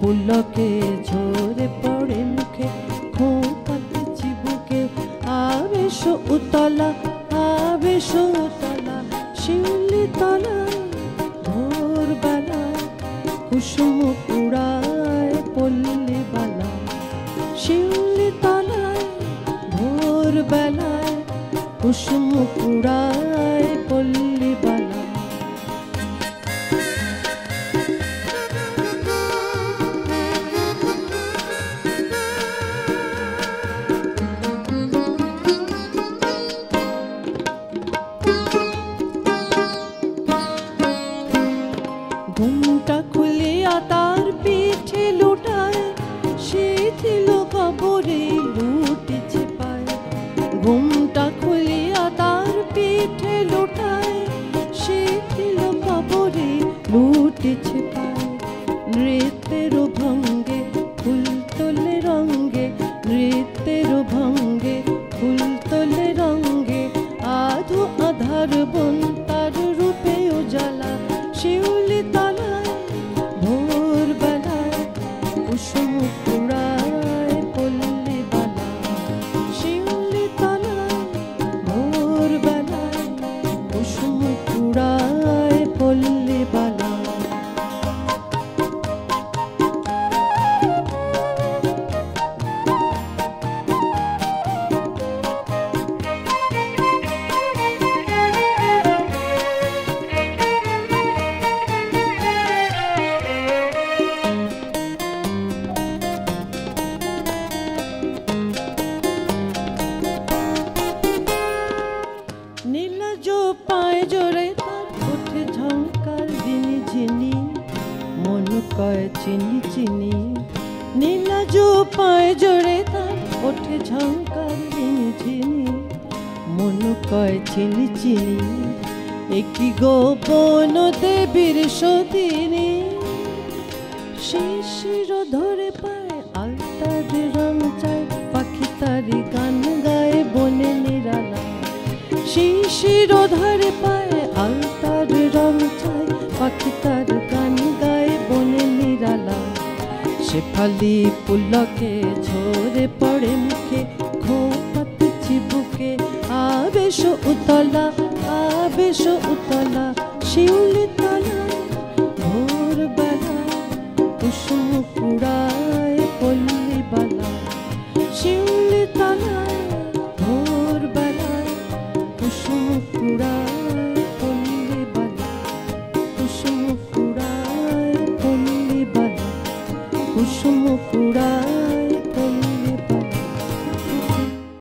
পুলকে ঝরে পড়ে মুখে, খোঁপাতে চিবুকে আবেশ উতলা, আবেশ উতলা। শিউলি তলায় ভোরবেলায় কুসুম কুড়ায় পল্লী বালা, শিউলি তলায় ভোরবেলায় কুসুম কুড়ায় পল্লী বালা। ঘুমটা খুলিয়া তার পিঠে লুটায়, শিথিল খবরে লুটেছে পায়। ঘুমটা খুলিয়া তার পিঠে লুটায়, শিথিল খবরে লুটেছে পায়। নৃত্যের ভঙ্গে ফুল তোলে রঙ্গে, নৃত্যের ভঙ্গে ফুল তোলে রঙ্গে। আধো আধার বন তার রূপে উজালা, শিউলি তলায় ভোরবেলায় কুসুম কুড়ায় পল্লী বালা, শিউলি তলায় ভোরবেলায় কুসুম কুড়ায় পল্লী বালা। নীলাজ পায় জোরে তার ওঠে ঝঙ্কার ঝিনি ঝিনি, মন কয় চিনি চিনি। নীলাজ পায় জোরে তার ওঠে ঝঙ্কার ঝিনি ঝিনি, মন কয় চিনি চিনি। একই গোপন দেবীর সতিনী, শিশির ধরে পায় আলতার রং চায়, পাখি তারি গান গায় বনে নিরালা। শিশির ধরে পায় আলতার রং চায়, পাখি তার গান গায় বনে নিরালা। শেফালি পুলকে ঝরে পড়ে মুখে, খোঁপাতে চিবুকে আবেশ উতলা, আবেশ উতলা। শিউলি তলায় ভোরবেলায় কুসুম কুড়ায় পল্লী বালা, শিউলি তলায় ভোরবেলায় কুসুম কুড়ায়